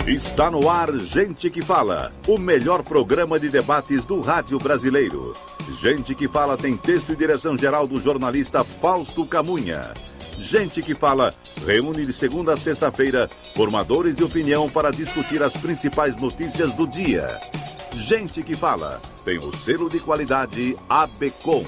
Está no ar Gente que Fala, o melhor programa de debates do rádio brasileiro. Gente que Fala tem texto e direção geral do jornalista Fausto Camunha. Gente que Fala reúne de segunda a sexta-feira formadores de opinião para discutir as principais notícias do dia. Gente que Fala tem o selo de qualidade ABCOM.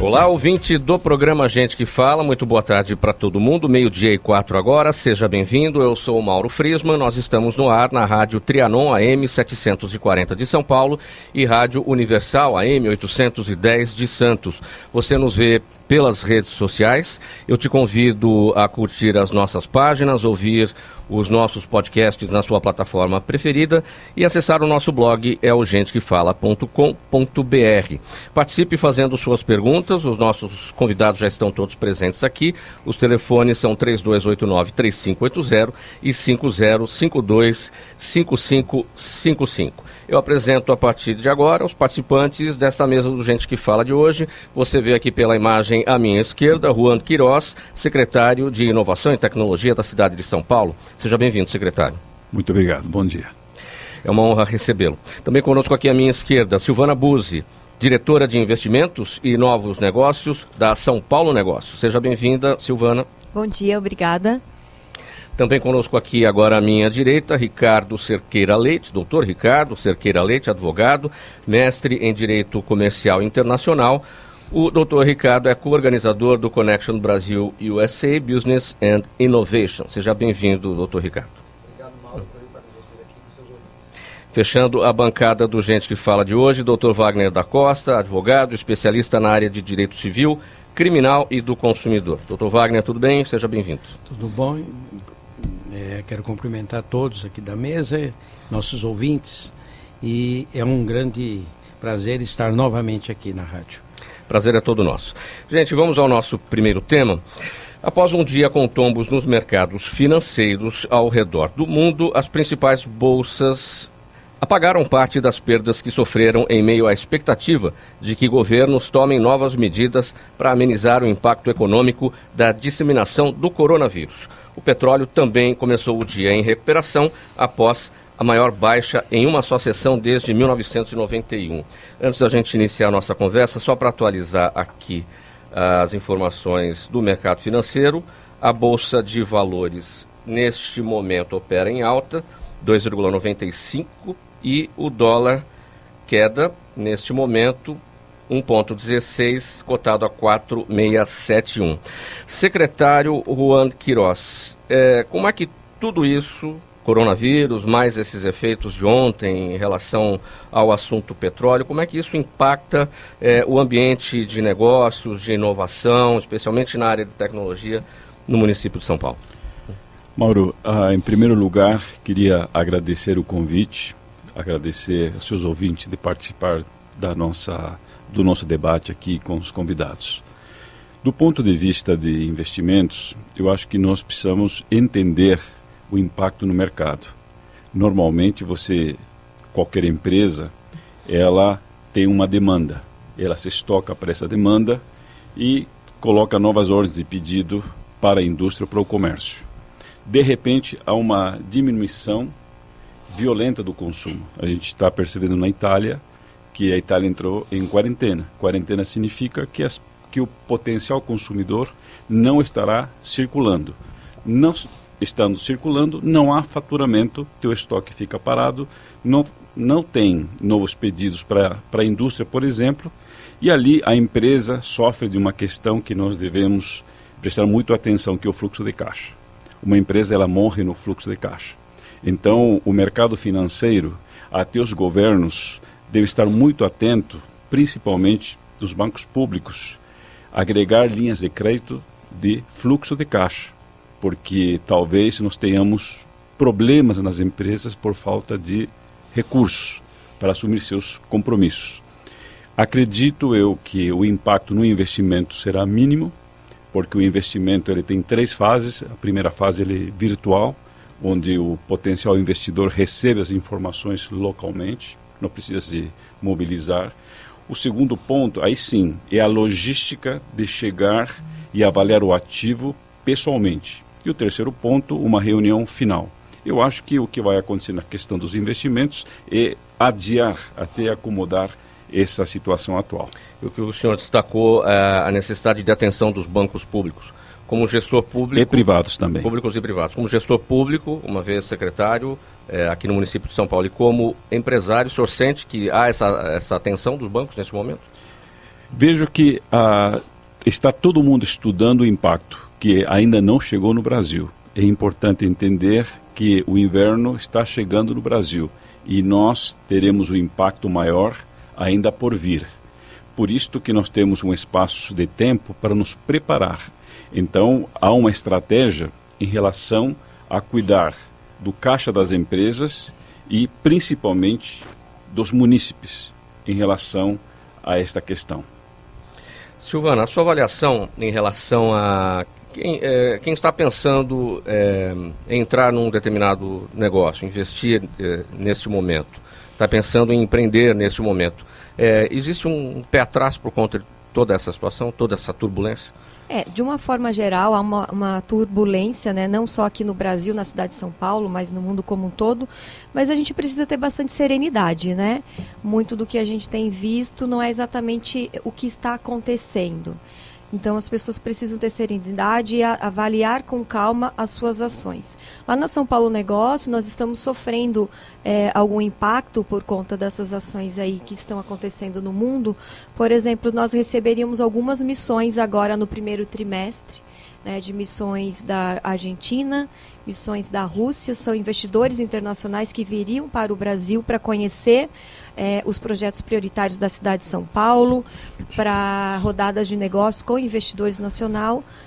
Olá, ouvinte do programa Gente que Fala, muito boa tarde para todo mundo, 12:04 agora, seja bem-vindo, eu sou o Mauro Friesman, nós estamos no ar na Rádio Trianon AM 740 de São Paulo e Rádio Universal AM 810 de Santos. Você nos vê pelas redes sociais, eu te convido a curtir as nossas páginas, ouvir os nossos podcasts na sua plataforma preferida e acessar o nosso blog, é o gentequefala.com.br. Participe fazendo suas perguntas, os nossos convidados já estão todos presentes aqui, os telefones são 3289-3580 e 5052-5555. Eu apresento a partir de agora os participantes desta mesa do Gente que Fala de hoje. Você vê aqui pela imagem à minha esquerda, Juan Queiroz, secretário de Inovação e Tecnologia da cidade de São Paulo. Seja bem-vindo, secretário. Muito obrigado, bom dia. É uma honra recebê-lo. Também conosco aqui à minha esquerda, Silvana Buzzi, diretora de Investimentos e Novos Negócios da São Paulo Negócios. Seja bem-vinda, Silvana. Bom dia, obrigada. Também conosco aqui agora à minha direita, Ricardo Cerqueira Leite, doutor Ricardo Cerqueira Leite, advogado, mestre em Direito Comercial Internacional. O doutor Ricardo é co-organizador do Connection Brasil USA Business and Innovation. Seja bem-vindo, doutor Ricardo. Obrigado, Mauro, por estar com vocês aqui com seus ouvintes. Fechando a bancada do Gente que Fala de hoje, doutor Wagner da Costa, advogado, especialista na área de Direito Civil, Criminal e do Consumidor. Doutor Wagner, tudo bem? Seja bem-vindo. Tudo bom? Quero cumprimentar todos aqui da mesa, nossos ouvintes, e é um grande prazer estar novamente aqui na rádio. Prazer é todo nosso. Gente, vamos ao nosso primeiro tema. Após um dia com tombos nos mercados financeiros ao redor do mundo, as principais bolsas apagaram parte das perdas que sofreram em meio à expectativa de que governos tomem novas medidas para amenizar o impacto econômico da disseminação do coronavírus. O petróleo também começou o dia em recuperação após a maior baixa em uma só sessão desde 1991. Antes da gente iniciar a nossa conversa, só para atualizar aqui as informações do mercado financeiro, a Bolsa de Valores neste momento opera em alta, 2,95, e o dólar queda neste momento 1,16, cotado a 4,671. Secretário Juan Queiroz, como é que tudo isso, coronavírus, mais esses efeitos de ontem em relação ao assunto petróleo, como é que isso impacta o ambiente de negócios, de inovação, especialmente na área de tecnologia no município de São Paulo? Mauro, em primeiro lugar, queria agradecer o convite, agradecer aos seus ouvintes de participar do nosso debate aqui com os convidados. Do ponto de vista de investimentos, eu acho que nós precisamos entender o impacto no mercado. Normalmente qualquer empresa, ela tem uma demanda, ela se estoca para essa demanda e coloca novas ordens de pedido para a indústria, para o comércio. De repente, há uma diminuição violenta do consumo. A gente está percebendo na Itália que a Itália entrou em quarentena. Quarentena significa que o potencial consumidor não estará circulando. Não estando circulando, não há faturamento, teu estoque fica parado, não tem novos pedidos para a indústria, por exemplo, e ali a empresa sofre de uma questão que nós devemos prestar muito atenção, que é o fluxo de caixa. Uma empresa, ela morre no fluxo de caixa. Então, o mercado financeiro, até os governos, deve estar muito atento, principalmente dos bancos públicos, agregar linhas de crédito de fluxo de caixa, porque talvez nós tenhamos problemas nas empresas por falta de recursos para assumir seus compromissos. Acredito eu que o impacto no investimento será mínimo, porque o investimento ele tem 3 fases. A primeira fase ele é virtual, onde o potencial investidor recebe as informações localmente, não precisa se mobilizar. O segundo ponto, aí sim, é a logística de chegar e avaliar o ativo pessoalmente. E o terceiro ponto, uma reunião final. Eu acho que o que vai acontecer na questão dos investimentos é adiar até acomodar essa situação atual. E o que o senhor destacou, a necessidade de atenção dos bancos públicos. Como gestor público... E privados também. Públicos e privados. Como gestor público, uma vez secretário, aqui no município de São Paulo, e como empresário, o senhor sente que há essa atenção dos bancos nesse momento? Vejo que está todo mundo estudando o impacto, que ainda não chegou no Brasil. É importante entender que o inverno está chegando no Brasil e nós teremos um impacto maior ainda por vir. Por isto que nós temos um espaço de tempo para nos preparar. Então, há uma estratégia em relação a cuidar do caixa das empresas e, principalmente, dos munícipes em relação a esta questão. Silvana, a sua avaliação em relação a quem está pensando em entrar num determinado negócio, investir neste momento, está pensando em empreender neste momento, existe um pé atrás por conta de toda essa situação, toda essa turbulência? De uma forma geral, há uma turbulência, né? Não só aqui no Brasil, na cidade de São Paulo, mas no mundo como um todo. Mas a gente precisa ter bastante serenidade, né? Muito do que a gente tem visto não é exatamente o que está acontecendo. Então, as pessoas precisam ter serenidade e avaliar com calma as suas ações. Lá na São Paulo Negócio, nós estamos sofrendo algum impacto por conta dessas ações aí que estão acontecendo no mundo. Por exemplo, nós receberíamos algumas missões agora no primeiro trimestre, né, de missões da Argentina, missões da Rússia. São investidores internacionais que viriam para o Brasil para conhecer os projetos prioritários da cidade de São Paulo, para rodadas de negócio com investidores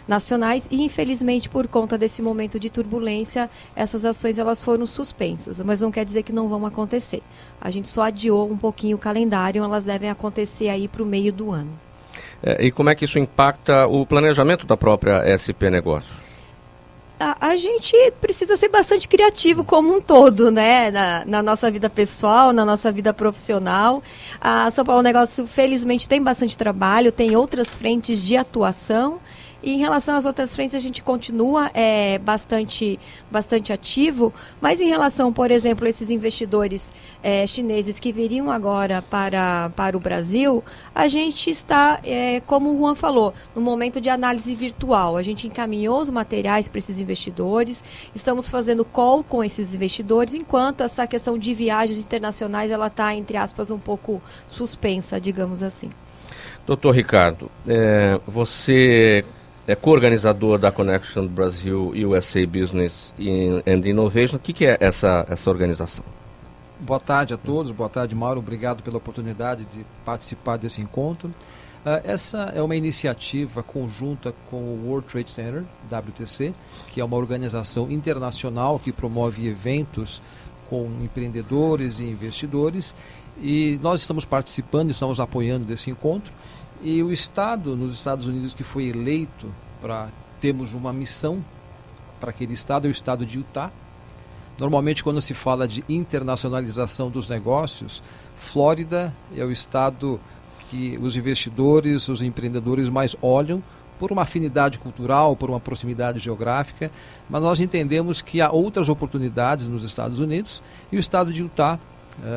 nacionais e, infelizmente, por conta desse momento de turbulência, essas ações elas foram suspensas, mas não quer dizer que não vão acontecer. A gente só adiou um pouquinho o calendário, elas devem acontecer aí para o meio do ano. E como é que isso impacta o planejamento da própria SP Negócios? A gente precisa ser bastante criativo como um todo, né? Na nossa vida pessoal, na nossa vida profissional. A São Paulo Negócio, felizmente, tem bastante trabalho, tem outras frentes de atuação. E em relação às outras frentes, a gente continua bastante ativo, mas em relação, por exemplo, a esses investidores chineses que viriam agora para o Brasil, a gente está, como o Juan falou, no momento de análise virtual. A gente encaminhou os materiais para esses investidores, estamos fazendo call com esses investidores, enquanto essa questão de viagens internacionais ela está, entre aspas, um pouco suspensa, digamos assim. Doutor Ricardo, você é co-organizador da Connection Brasil USA Business and Innovation. O que é essa organização? Boa tarde a todos, boa tarde, Mauro. Obrigado pela oportunidade de participar desse encontro. Essa é uma iniciativa conjunta com o World Trade Center, WTC, que é uma organização internacional que promove eventos com empreendedores e investidores. E nós estamos participando, estamos apoiando desse encontro. E o Estado, nos Estados Unidos, que foi eleito para termos uma missão para aquele Estado, é o Estado de Utah. Normalmente, quando se fala de internacionalização dos negócios, Flórida é o Estado que os investidores, os empreendedores mais olham por uma afinidade cultural, por uma proximidade geográfica, mas nós entendemos que há outras oportunidades nos Estados Unidos e o Estado de Utah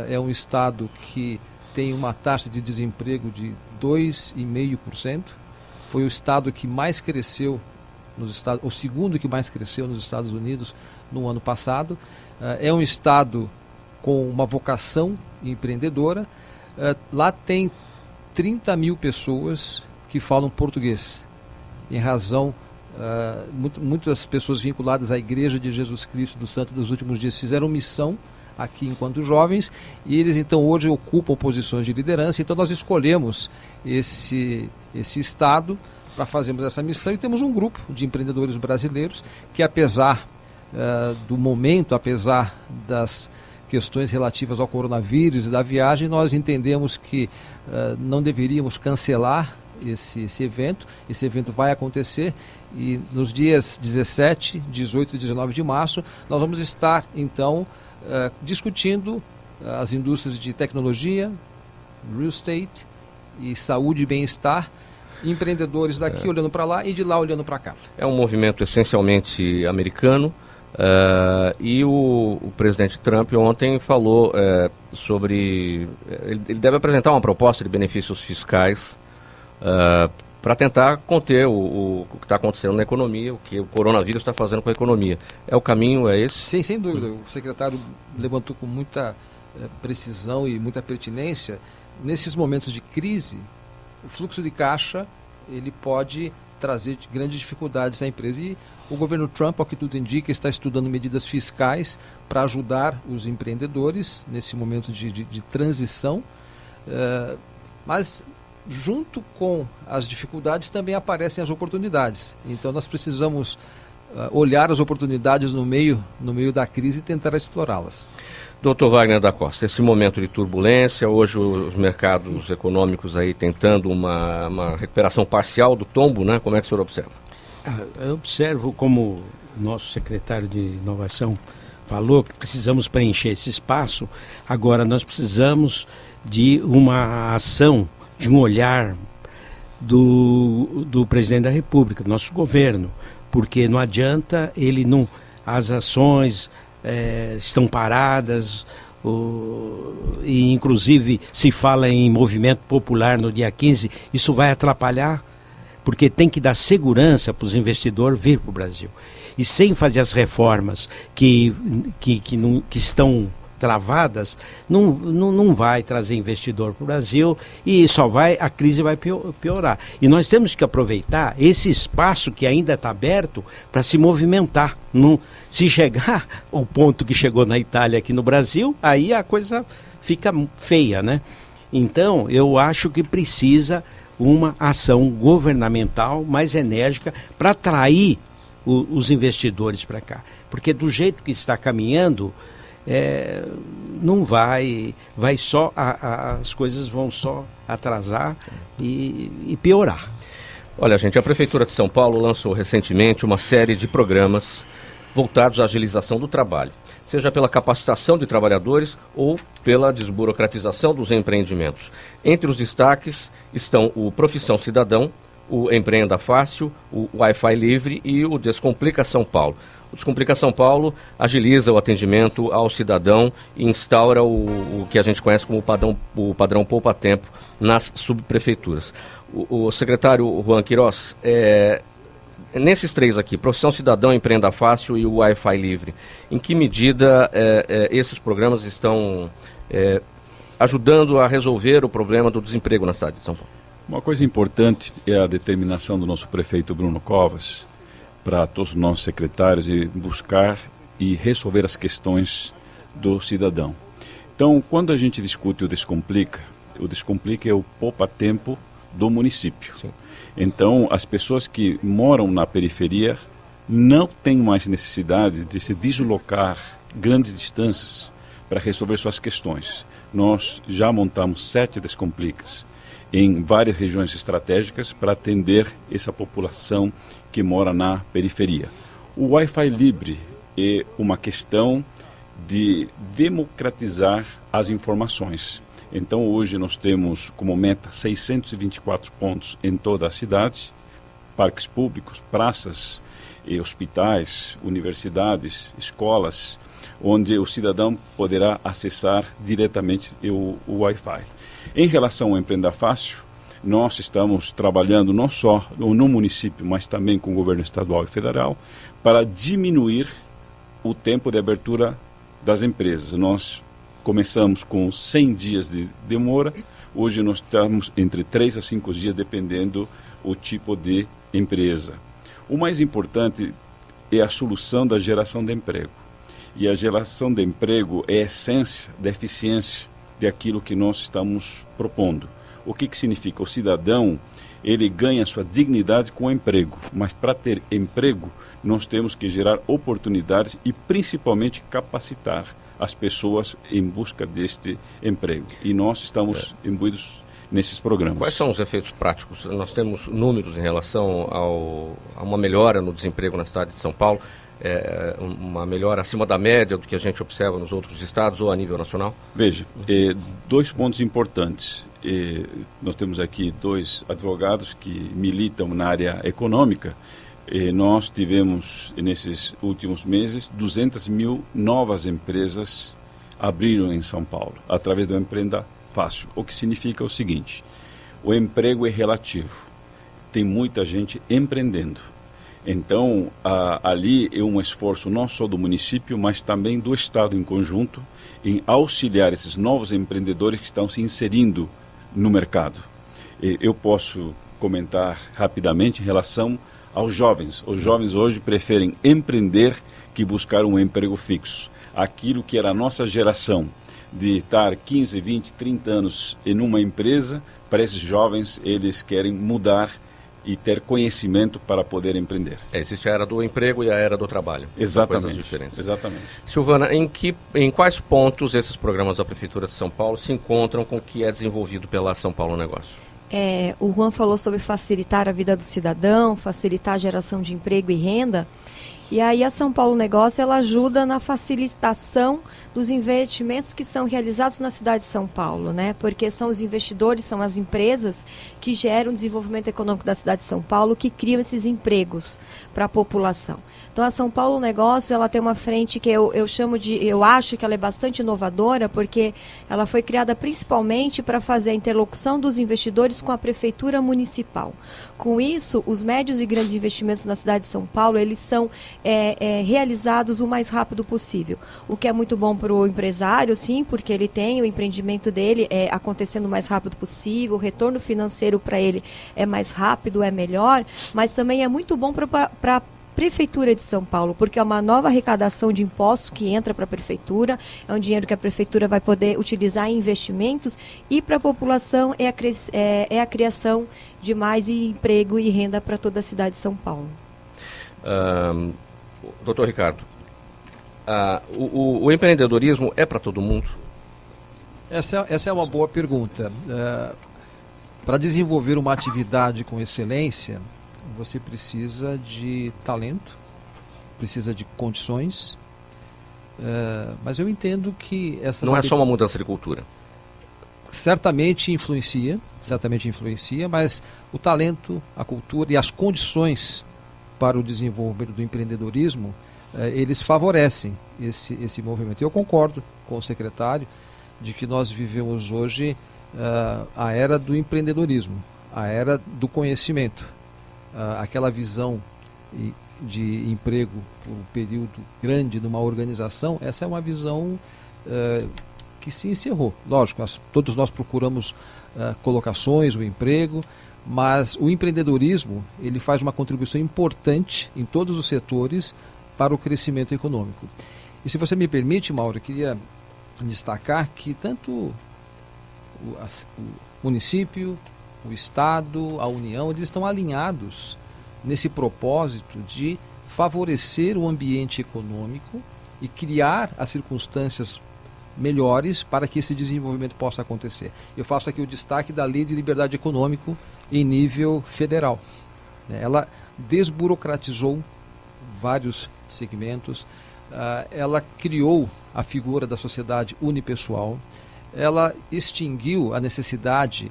é um Estado que tem uma taxa de desemprego de 2,5%. Foi o estado que mais cresceu nos Estados, o segundo que mais cresceu nos Estados Unidos no ano passado. É um estado com uma vocação empreendedora. Lá tem 30 mil pessoas que falam português, em razão muitas pessoas vinculadas à Igreja de Jesus Cristo do Santo dos Últimos Dias fizeram missão aqui enquanto jovens, e eles então hoje ocupam posições de liderança. Então nós escolhemos esse estado para fazermos essa missão, e temos um grupo de empreendedores brasileiros que, apesar do momento, apesar das questões relativas ao coronavírus e da viagem, nós entendemos que não deveríamos cancelar esse evento. Esse evento vai acontecer, e nos dias 17, 18 e 19 de março nós vamos estar então discutindo as indústrias de tecnologia, real estate e saúde e bem-estar Empreendedores daqui olhando para lá e de lá olhando para cá. É um movimento essencialmente americano. E o presidente Trump ontem falou sobre... Ele deve apresentar uma proposta de benefícios fiscais para tentar conter o que está acontecendo na economia, o que o coronavírus está fazendo com a economia. É o caminho, é esse? Sim, sem dúvida. O secretário levantou com muita precisão e muita pertinência. Nesses momentos de crise, o fluxo de caixa ele pode trazer grandes dificuldades à empresa. E o governo Trump, ao que tudo indica, está estudando medidas fiscais para ajudar os empreendedores nesse momento de transição. Mas junto com as dificuldades também aparecem as oportunidades. Então nós precisamos olhar as oportunidades no meio da crise e tentar explorá-las. Dr. Wagner da Costa, esse momento de turbulência, hoje os mercados econômicos aí tentando uma recuperação parcial do tombo, né? Como é que o senhor observa? Eu observo, como o nosso secretário de Inovação falou, que precisamos preencher esse espaço. Agora nós precisamos de uma ação, de um olhar do presidente da República, do nosso governo, porque não adianta as ações estão paradas, e inclusive se fala em movimento popular no dia 15, isso vai atrapalhar, porque tem que dar segurança para os investidores vir para o Brasil. E sem fazer as reformas que estão travadas, não vai trazer investidor para o Brasil e a crise vai piorar. E nós temos que aproveitar esse espaço que ainda está aberto para se movimentar. Se chegar ao ponto que chegou na Itália aqui no Brasil, aí a coisa fica feia, né? Então, eu acho que precisa uma ação governamental mais enérgica para atrair os investidores para cá. Porque do jeito que está caminhando, não vai só, as coisas vão só atrasar e piorar. Olha, gente, a Prefeitura de São Paulo lançou recentemente uma série de programas voltados à agilização do trabalho, seja pela capacitação de trabalhadores ou pela desburocratização dos empreendimentos. Entre os destaques estão o Profissão Cidadão, o Empreenda Fácil, o Wi-Fi Livre e o Descomplica São Paulo. O Descomplica São Paulo agiliza o atendimento ao cidadão e instaura o que a gente conhece como o padrão poupa-tempo nas subprefeituras. O secretário Juan Queiroz, nesses três aqui, Profissão Cidadão, Empreenda Fácil e o Wi-Fi Livre, em que medida esses programas estão ajudando a resolver o problema do desemprego na cidade de São Paulo? Uma coisa importante é a determinação do nosso prefeito Bruno Covas, para todos os nossos secretários, e buscar e resolver as questões do cidadão. Então, quando a gente discute o Descomplica é o poupa-tempo do município. Sim. Então, as pessoas que moram na periferia não têm mais necessidade de se deslocar grandes distâncias para resolver suas questões. Nós já montamos 7 Descomplicas em várias regiões estratégicas para atender essa população que mora na periferia. O Wi-Fi Livre é uma questão de democratizar as informações. Então hoje nós temos como meta 624 pontos em toda a cidade, parques públicos, praças, hospitais, universidades, escolas, onde o cidadão poderá acessar diretamente o Wi-Fi. Em relação ao Empreenda Fácil, nós estamos trabalhando não só no município, mas também com o governo estadual e federal, para diminuir o tempo de abertura das empresas. Nós começamos com 100 dias de demora, hoje nós estamos entre 3 a 5 dias, dependendo o tipo de empresa. O mais importante é a solução da geração de emprego. E a geração de emprego é a essência da eficiência daquilo que nós estamos propondo. O que significa? O cidadão, ele ganha sua dignidade com o emprego, mas para ter emprego, nós temos que gerar oportunidades e principalmente capacitar as pessoas em busca deste emprego. E nós estamos imbuídos nesses programas. Quais são os efeitos práticos? Nós temos números em relação a uma melhora no desemprego na cidade de São Paulo. uma melhora acima da média do que a gente observa nos outros estados ou a nível nacional? Veja, 2 pontos importantes. Nós temos aqui 2 advogados que militam na área econômica. Nós tivemos, nesses últimos meses, 200 mil novas empresas abriram em São Paulo, através do Empreenda Fácil, o que significa o seguinte: o emprego é relativo, tem muita gente empreendendo. Então, ali é um esforço não só do município, mas também do Estado em conjunto, em auxiliar esses novos empreendedores que estão se inserindo no mercado. Eu posso comentar rapidamente em relação aos jovens. Os jovens hoje preferem empreender que buscar um emprego fixo. Aquilo que era a nossa geração, de estar 15, 20, 30 anos em uma empresa, para esses jovens, eles querem mudar e ter conhecimento para poder empreender. Existe a era do emprego e a era do trabalho. Exatamente. Coisas diferentes. Exatamente. Silvana, em quais pontos esses programas da Prefeitura de São Paulo se encontram com o que é desenvolvido pela São Paulo Negócio? O Juan falou sobre facilitar a vida do cidadão, facilitar a geração de emprego e renda. E aí a São Paulo Negócio, ela ajuda na facilitação dos investimentos que são realizados na cidade de São Paulo, né? Porque são os investidores, são as empresas que geram o desenvolvimento econômico da cidade de São Paulo, que criam esses empregos para a população. Então a São Paulo Negócio, ela tem uma frente que eu acho que ela é bastante inovadora, porque ela foi criada principalmente para fazer a interlocução dos investidores com a prefeitura municipal. Com isso, os médios e grandes investimentos na cidade de São Paulo, eles são realizados o mais rápido possível. O que é muito bom para o empresário, sim, porque ele tem o empreendimento dele acontecendo o mais rápido possível, o retorno financeiro para ele é mais rápido, é melhor, mas também é muito bom para a Prefeitura de São Paulo, porque é uma nova arrecadação de impostos que entra para a Prefeitura, é um dinheiro que a Prefeitura vai poder utilizar em investimentos, e para a população é a criação de mais emprego e renda para toda a cidade de São Paulo. Doutor Ricardo, o empreendedorismo é para todo mundo? Essa é uma boa pergunta. Para desenvolver uma atividade com excelência, você precisa de talento, precisa de condições, mas eu entendo que essas... Não é só uma mudança de cultura. Certamente influencia, mas o talento, a cultura e as condições para o desenvolvimento do empreendedorismo, eles favorecem esse movimento. Eu concordo com o secretário de que nós vivemos hoje a era do empreendedorismo, a era do conhecimento. Aquela visão de emprego por um período grande numa organização, essa é uma visão que se encerrou. Lógico, todos nós procuramos colocações, o emprego, mas o empreendedorismo, ele faz uma contribuição importante em todos os setores para o crescimento econômico. E se você me permite, Mauro, eu queria destacar que tanto o município, o Estado, a União, eles estão alinhados nesse propósito de favorecer o ambiente econômico e criar as circunstâncias melhores para que esse desenvolvimento possa acontecer. Eu faço aqui o destaque da Lei de Liberdade Econômica em nível federal. Ela desburocratizou vários segmentos, ela criou a figura da sociedade unipessoal, ela extinguiu a necessidade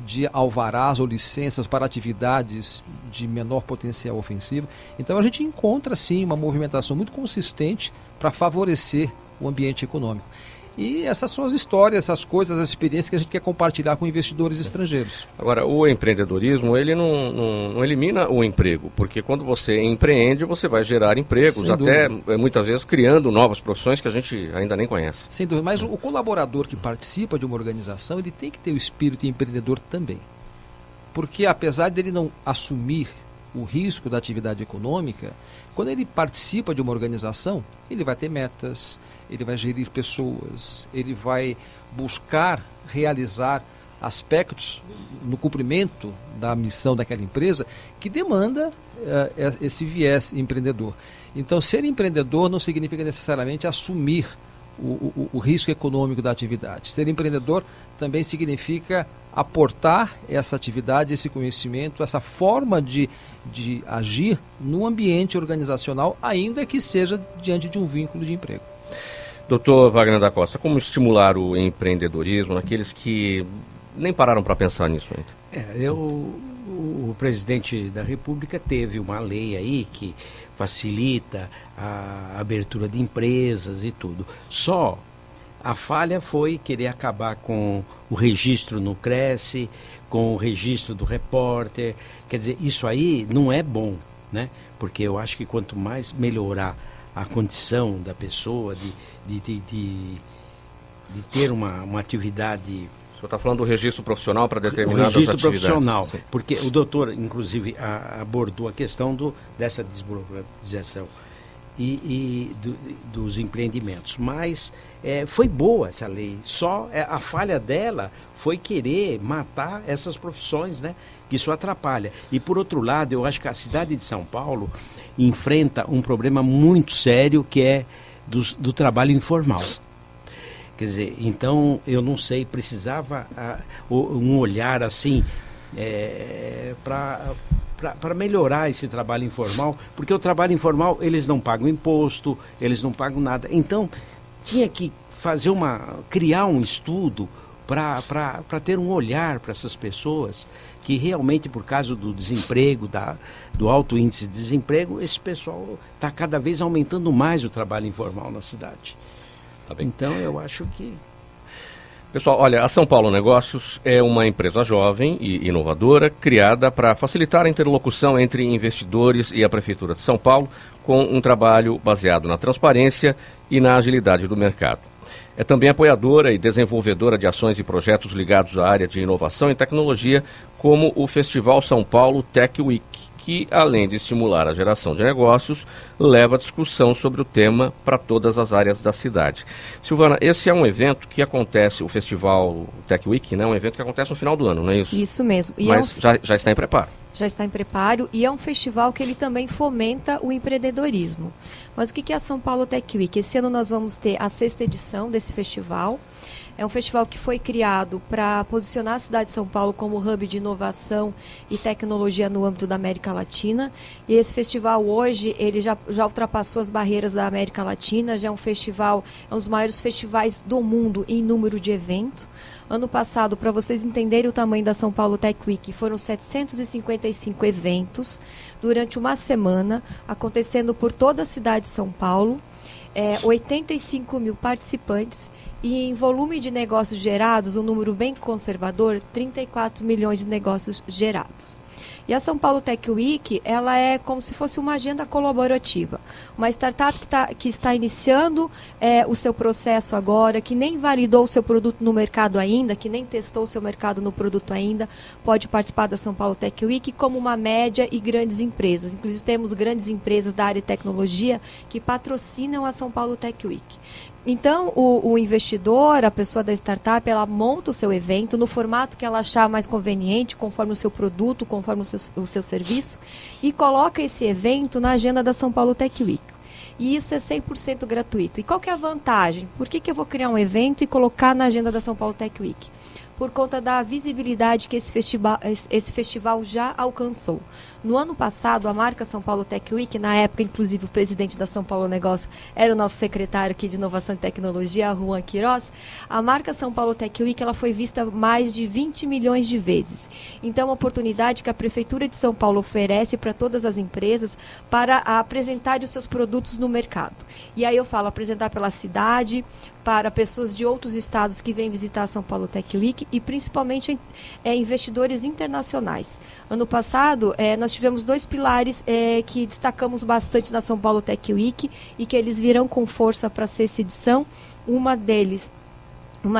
de alvarás ou licenças para atividades de menor potencial ofensivo. Então a gente encontra sim uma movimentação muito consistente para favorecer o ambiente econômico. E essas são as histórias, essas coisas, as experiências que a gente quer compartilhar com investidores estrangeiros. Agora, o empreendedorismo, ele não elimina o emprego, porque quando você empreende, você vai gerar empregos, até muitas vezes criando novas profissões que a gente ainda nem conhece. Sem dúvida, mas o colaborador que participa de uma organização, ele tem que ter o espírito empreendedor também. Porque apesar dele não assumir o risco da atividade econômica, quando ele participa de uma organização, ele vai ter metas, ele vai gerir pessoas, ele vai buscar realizar aspectos no cumprimento da missão daquela empresa que demanda esse viés empreendedor. Então, ser empreendedor não significa necessariamente assumir o risco econômico da atividade. Ser empreendedor também significa aportar essa atividade, esse conhecimento, essa forma de agir no ambiente organizacional, ainda que seja diante de um vínculo de emprego. Doutor Wagner da Costa, como estimular o empreendedorismo naqueles que nem pararam para pensar nisso ainda? O presidente da República teve uma lei aí que facilita a abertura de empresas e tudo. Só a falha foi querer acabar com o registro no Cresce, com o registro do repórter. Quer dizer, isso aí não é bom, né? Porque eu acho que quanto mais melhorar a condição da pessoa de ter uma atividade... O senhor está falando do registro profissional para determinadas atividades. O registro atividades. profissional, Sim. porque o doutor, inclusive, abordou a questão dessa desburocratização dos empreendimentos. Mas foi boa essa lei, só a falha dela foi querer matar essas profissões, né? Isso atrapalha. E, por outro lado, eu acho que a cidade de São Paulo enfrenta um problema muito sério, que é do trabalho informal. Quer dizer, então, eu não sei, precisava um olhar assim para melhorar esse trabalho informal, porque o trabalho informal, eles não pagam imposto, eles não pagam nada. Então, tinha que criar um estudo para ter um olhar para essas pessoas que realmente, por causa do desemprego, do alto índice de desemprego, esse pessoal está cada vez aumentando mais o trabalho informal na cidade. Tá bem. Então, eu acho que... Pessoal, olha, a São Paulo Negócios é uma empresa jovem e inovadora, criada para facilitar a interlocução entre investidores e a Prefeitura de São Paulo, com um trabalho baseado na transparência e na agilidade do mercado. É também apoiadora e desenvolvedora de ações e projetos ligados à área de inovação e tecnologia, como o Festival São Paulo Tech Week, que, além de estimular a geração de negócios, leva a discussão sobre o tema para todas as áreas da cidade. Silvana, esse é um evento que acontece, o Festival Tech Week, né? Um evento que acontece no final do ano, não é isso? Isso mesmo. Mas já está em preparo. Já está em preparo e é um festival que ele também fomenta o empreendedorismo. Mas o que é a São Paulo Tech Week? Esse ano nós vamos ter a 6ª edição desse festival. É um festival que foi criado para posicionar a cidade de São Paulo como hub de inovação e tecnologia no âmbito da América Latina. E esse festival hoje, ele já ultrapassou as barreiras da América Latina, já é um festival, é um dos maiores festivais do mundo em número de eventos. Ano passado, para vocês entenderem o tamanho da São Paulo Tech Week, foram 755 eventos durante uma semana, acontecendo por toda a cidade de São Paulo, 85 mil participantes e em volume de negócios gerados, um número bem conservador, 34 milhões de negócios gerados. E a São Paulo Tech Week, ela é como se fosse uma agenda colaborativa. Uma startup que está iniciando o seu processo agora, que nem validou o seu produto no mercado ainda, que nem testou o seu mercado no produto ainda, pode participar da São Paulo Tech Week como uma média e grandes empresas. Inclusive temos grandes empresas da área de tecnologia que patrocinam a São Paulo Tech Week. Então, o investidor, a pessoa da startup, ela monta o seu evento no formato que ela achar mais conveniente, conforme o seu produto, conforme o seu serviço, e coloca esse evento na agenda da São Paulo Tech Week. E isso é 100% gratuito. E qual que é a vantagem? Por que eu vou criar um evento e colocar na agenda da São Paulo Tech Week? Por conta da visibilidade que esse festival já alcançou. No ano passado, a marca São Paulo Tech Week, na época, inclusive, o presidente da São Paulo Negócio era o nosso secretário aqui de Inovação e Tecnologia, Juan Queiroz. A marca São Paulo Tech Week, ela foi vista mais de 20 milhões de vezes. Então, é uma oportunidade que a Prefeitura de São Paulo oferece para todas as empresas para apresentar os seus produtos no mercado. E aí eu falo, apresentar pela cidade, para pessoas de outros estados que vêm visitar a São Paulo Tech Week e principalmente investidores internacionais. Ano passado, nós tivemos 2 pilares que destacamos bastante na São Paulo Tech Week e que eles virão com força para essa edição. Uma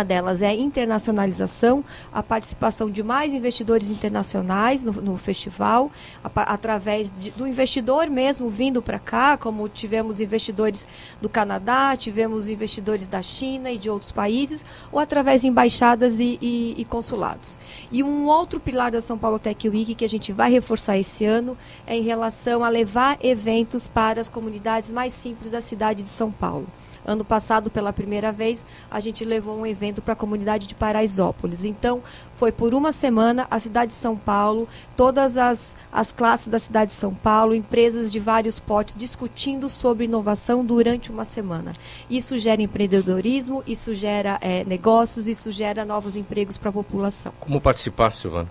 delas é a internacionalização, a participação de mais investidores internacionais no festival, através do investidor mesmo vindo para cá, como tivemos investidores do Canadá, tivemos investidores da China e de outros países, ou através de embaixadas e consulados. E um outro pilar da São Paulo Tech Week que a gente vai reforçar esse ano é em relação a levar eventos para as comunidades mais simples da cidade de São Paulo. Ano passado, pela primeira vez, a gente levou um evento para a comunidade de Paraisópolis. Então, foi por uma semana a cidade de São Paulo, todas as classes da cidade de São Paulo, empresas de vários portes discutindo sobre inovação durante uma semana. Isso gera empreendedorismo, isso gera negócios, isso gera novos empregos para a população. Como participar, Silvana?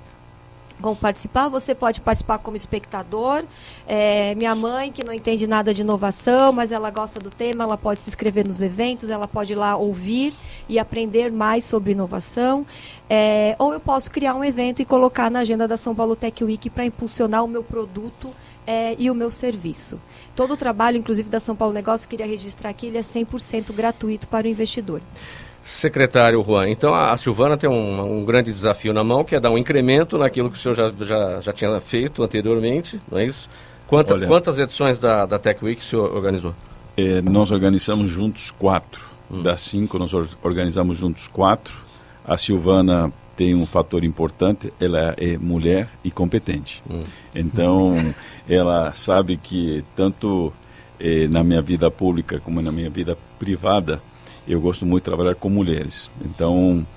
Como participar? Você pode participar como espectador. Minha mãe, que não entende nada de inovação, mas ela gosta do tema, ela pode se inscrever nos eventos, ela pode ir lá ouvir e aprender mais sobre inovação. Ou eu posso criar um evento e colocar na agenda da São Paulo Tech Week para impulsionar o meu produto e o meu serviço. Todo o trabalho, inclusive da São Paulo Negócios, queria registrar aqui, ele é 100% gratuito para o investidor. Secretário Juan, então a Silvana tem um grande desafio na mão, que é dar um incremento naquilo que o senhor já tinha feito anteriormente, não é isso? Quantas edições da Tech Week o senhor organizou? Nós organizamos juntos 4. Das 5, nós organizamos juntos 4. A Silvana tem um fator importante, ela é mulher e competente. Então, ela sabe que tanto na minha vida pública como na minha vida privada, eu gosto muito de trabalhar com mulheres. Então,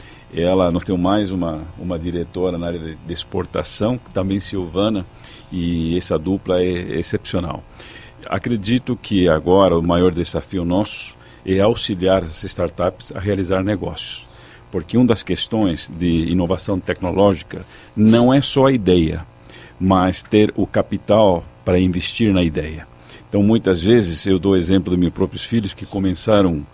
nós temos mais uma diretora na área de exportação, também Silvana, e essa dupla é excepcional. Acredito que agora o maior desafio nosso é auxiliar as startups a realizar negócios. Porque uma das questões de inovação tecnológica não é só a ideia, mas ter o capital para investir na ideia. Então, muitas vezes, eu dou exemplo dos meus próprios filhos que começaram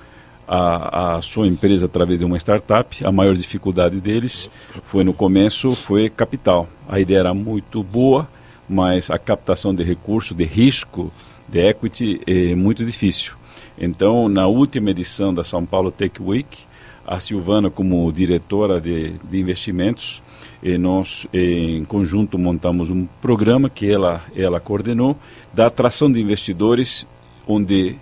a sua empresa através de uma startup. A maior dificuldade deles no começo foi capital. A ideia era muito boa, mas a captação de recurso, de risco, de equity é muito difícil. Então, na última edição da São Paulo Tech Week, a Silvana, como diretora de investimentos, nós em conjunto montamos um programa que ela coordenou, da atração de investidores, onde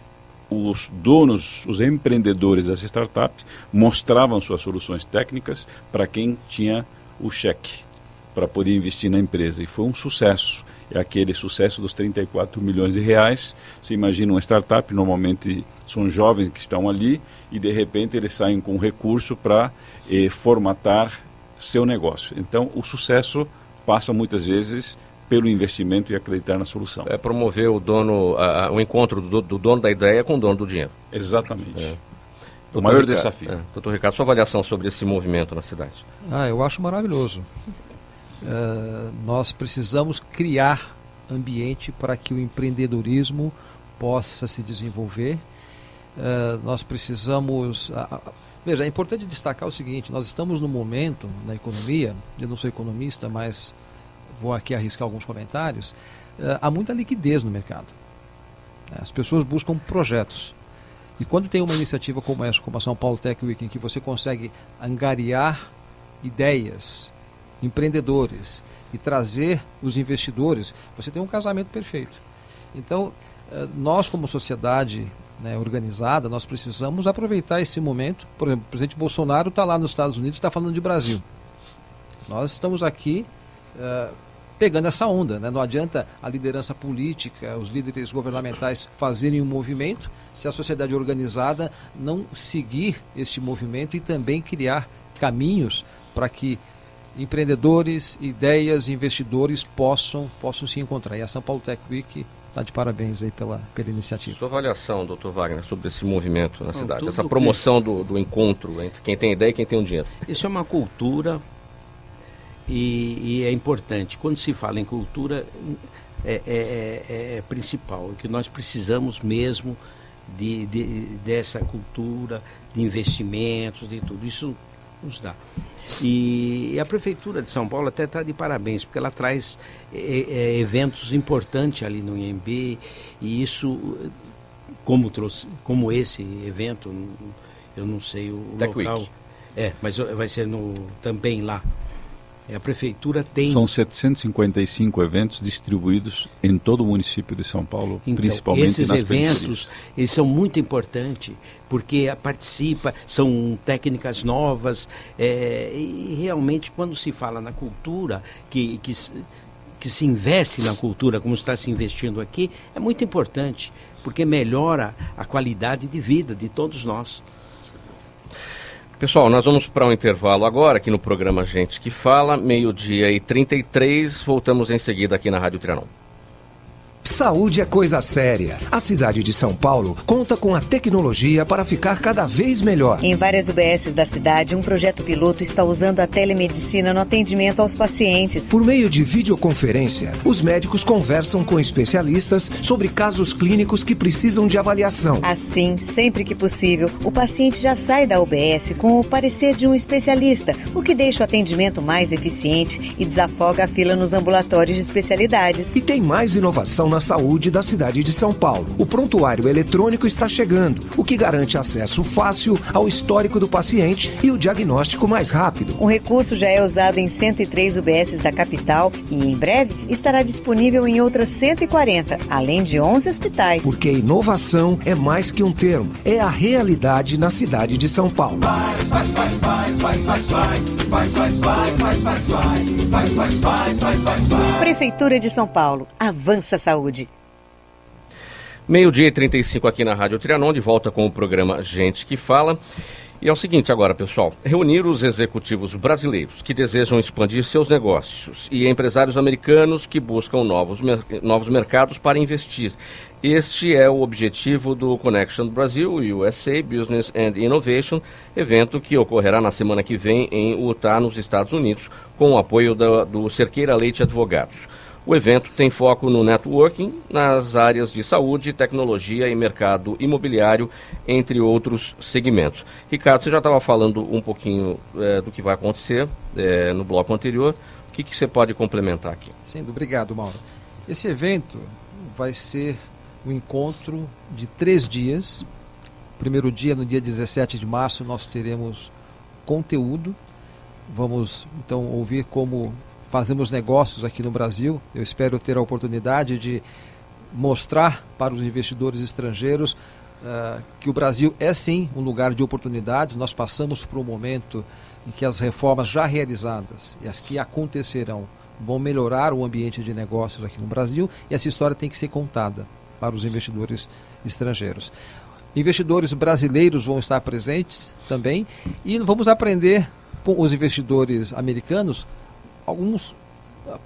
os donos, os empreendedores das startups mostravam suas soluções técnicas para quem tinha o cheque para poder investir na empresa. E foi um sucesso. É aquele sucesso dos 34 milhões de reais. Você imagina uma startup, normalmente são jovens que estão ali e de repente eles saem com recurso para formatar seu negócio. Então o sucesso passa muitas vezes pelo investimento e acreditar na solução. É promover o encontro do dono da ideia com o dono do dinheiro. Exatamente. O maior desafio. Doutor Ricardo, sua avaliação sobre esse movimento na cidade? Eu acho maravilhoso. Nós precisamos criar ambiente para que o empreendedorismo possa se desenvolver. Nós precisamos... Veja, é importante destacar o seguinte: nós estamos num momento na economia, eu não sou economista, mas vou aqui arriscar alguns comentários, há muita liquidez no mercado. As pessoas buscam projetos. E quando tem uma iniciativa como essa, como a São Paulo Tech Week, em que você consegue angariar ideias, empreendedores e trazer os investidores, você tem um casamento perfeito. Então, nós como sociedade organizada, nós precisamos aproveitar esse momento. Por exemplo, o presidente Bolsonaro está lá nos Estados Unidos e está falando de Brasil. Nós estamos aqui pegando essa onda, Não adianta a liderança política, os líderes governamentais fazerem um movimento se a sociedade organizada não seguir este movimento e também criar caminhos para que empreendedores, ideias, investidores possam se encontrar. E a São Paulo Tech Week está de parabéns aí pela iniciativa. Sua avaliação, doutor Wagner, sobre esse movimento na cidade, essa promoção do encontro entre quem tem ideia e quem tem o dinheiro? Isso é uma cultura e é importante. Quando se fala em cultura, é principal, que nós precisamos mesmo dessa cultura, de investimentos, de tudo. Isso nos dá. E a Prefeitura de São Paulo até está de parabéns, porque ela traz eventos importantes ali no IMB, e isso, como esse evento, eu não sei o Tech local. Week. Mas vai ser também lá. A Prefeitura tem... São 755 eventos distribuídos em todo o município de São Paulo, então, principalmente esses nas eventos, periferias. Eles são muito importantes, porque são técnicas novas, e realmente quando se fala na cultura, que se investe na cultura, como está se investindo aqui, é muito importante, porque melhora a qualidade de vida de todos nós. Pessoal, nós vamos para um intervalo agora aqui no programa Gente que Fala, 12h33, voltamos em seguida aqui na Rádio Trianon. Saúde é coisa séria. A cidade de São Paulo conta com a tecnologia para ficar cada vez melhor. Em várias UBSs da cidade, um projeto piloto está usando a telemedicina no atendimento aos pacientes. Por meio de videoconferência, os médicos conversam com especialistas sobre casos clínicos que precisam de avaliação. Assim, sempre que possível, o paciente já sai da UBS com o parecer de um especialista, o que deixa o atendimento mais eficiente e desafoga a fila nos ambulatórios de especialidades. E tem mais inovação na saúde da cidade de São Paulo. O prontuário eletrônico está chegando, o que garante acesso fácil ao histórico do paciente e o diagnóstico mais rápido. O recurso já é usado em 103 UBSs da capital e, em breve, estará disponível em outras 140, além de 11 hospitais. Porque inovação é mais que um termo, é a realidade na cidade de São Paulo. Prefeitura de São Paulo. Avança Saúde. 12h35 aqui na Rádio Trianon, de volta com o programa Gente que Fala. E é o seguinte agora, pessoal, reunir os executivos brasileiros que desejam expandir seus negócios e empresários americanos que buscam novos mercados para investir. Este é o objetivo do Connection Brasil USA Business and Innovation, evento que ocorrerá na semana que vem em Utah, nos Estados Unidos, com o apoio do Cerqueira Leite Advogados. O evento tem foco no networking nas áreas de saúde, tecnologia e mercado imobiliário, entre outros segmentos. Ricardo, você já estava falando um pouquinho do que vai acontecer no bloco anterior. O que você pode complementar aqui? Sim, obrigado, Mauro. Esse evento vai ser um encontro de 3 dias. Primeiro dia, no dia 17 de março, nós teremos conteúdo. Vamos, então, ouvir como fazemos negócios aqui no Brasil. Eu espero ter a oportunidade de mostrar para os investidores estrangeiros que o Brasil é sim um lugar de oportunidades. Nós passamos por um momento em que as reformas já realizadas e as que acontecerão vão melhorar o ambiente de negócios aqui no Brasil, e essa história tem que ser contada para os investidores estrangeiros. Investidores brasileiros vão estar presentes também, e vamos aprender com os investidores americanos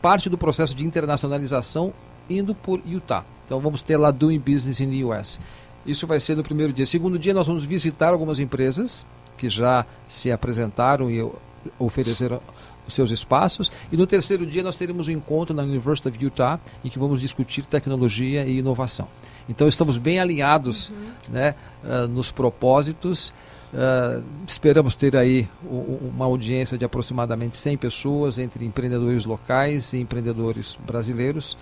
parte do processo de internacionalização indo por Utah. Então vamos ter lá Doing Business in the US. Isso vai ser no primeiro dia. Segundo dia, nós vamos visitar algumas empresas que já se apresentaram e ofereceram os seus espaços. E no terceiro dia nós teremos um encontro na University of Utah, em que vamos discutir tecnologia e inovação. Então estamos bem alinhados, nos propósitos. Esperamos ter aí uma audiência de aproximadamente 100 pessoas, entre empreendedores locais e empreendedores brasileiros,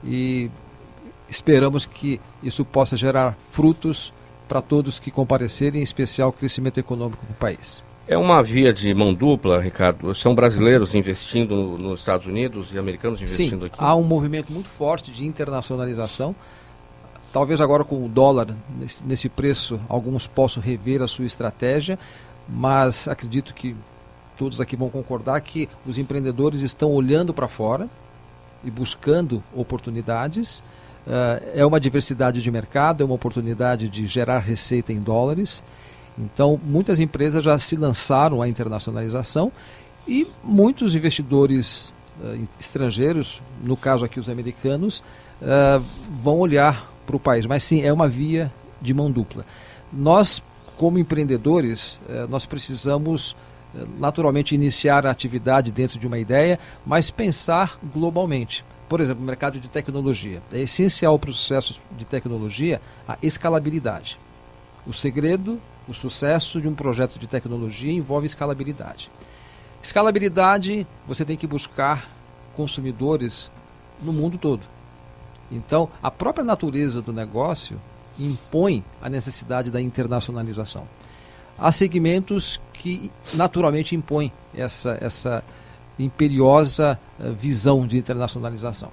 e esperamos que isso possa gerar frutos para todos que comparecerem, em especial o crescimento econômico do país. É uma via de mão dupla, Ricardo? São brasileiros investindo nos Estados Unidos e americanos investindo Sim, aqui? Há um movimento muito forte de internacionalização. Talvez agora com o dólar nesse preço, alguns possam rever a sua estratégia, mas acredito que todos aqui vão concordar que os empreendedores estão olhando para fora e buscando oportunidades. É uma diversidade de mercado, é uma oportunidade de gerar receita em dólares. Então, muitas empresas já se lançaram à internacionalização e muitos investidores estrangeiros, no caso aqui os americanos, vão olhar para o país. Mas sim, é uma via de mão dupla. Nós, como empreendedores, nós precisamos naturalmente iniciar a atividade dentro de uma ideia, mas pensar globalmente. Por exemplo, no mercado de tecnologia. É essencial para os processos de tecnologia a escalabilidade. O segredo, o sucesso de um projeto de tecnologia envolve escalabilidade. Escalabilidade, você tem que buscar consumidores no mundo todo. Então, a própria natureza do negócio impõe a necessidade da internacionalização. Há segmentos que naturalmente impõem essa imperiosa visão de internacionalização.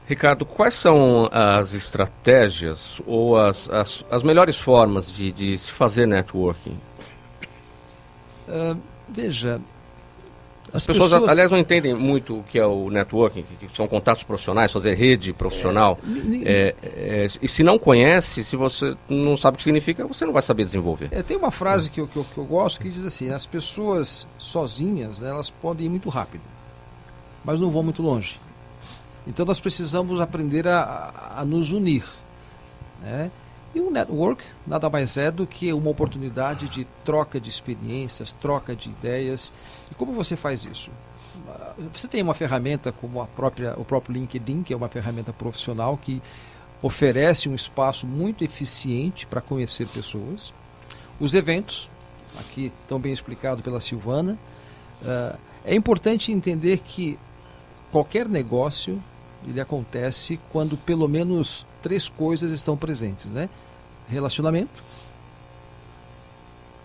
Ricardo, quais são as estratégias ou as melhores formas de se fazer networking? Veja, As pessoas, aliás, não entendem muito o que é o networking, que são contatos profissionais, fazer rede profissional. E se não conhece, se você não sabe o que significa, você não vai saber desenvolver. Tem uma frase que eu gosto que diz assim: as pessoas sozinhas, né, elas podem ir muito rápido, mas não vão muito longe. Então nós precisamos aprender a nos unir, né? E o network nada mais é do que uma oportunidade de troca de experiências, troca de ideias. E como você faz isso? Você tem uma ferramenta como o próprio LinkedIn, que é uma ferramenta profissional que oferece um espaço muito eficiente para conhecer pessoas. Os eventos, aqui tão bem explicado pela Silvana. É importante entender que qualquer negócio ele acontece quando pelo menos 3 coisas estão presentes, né? Relacionamento,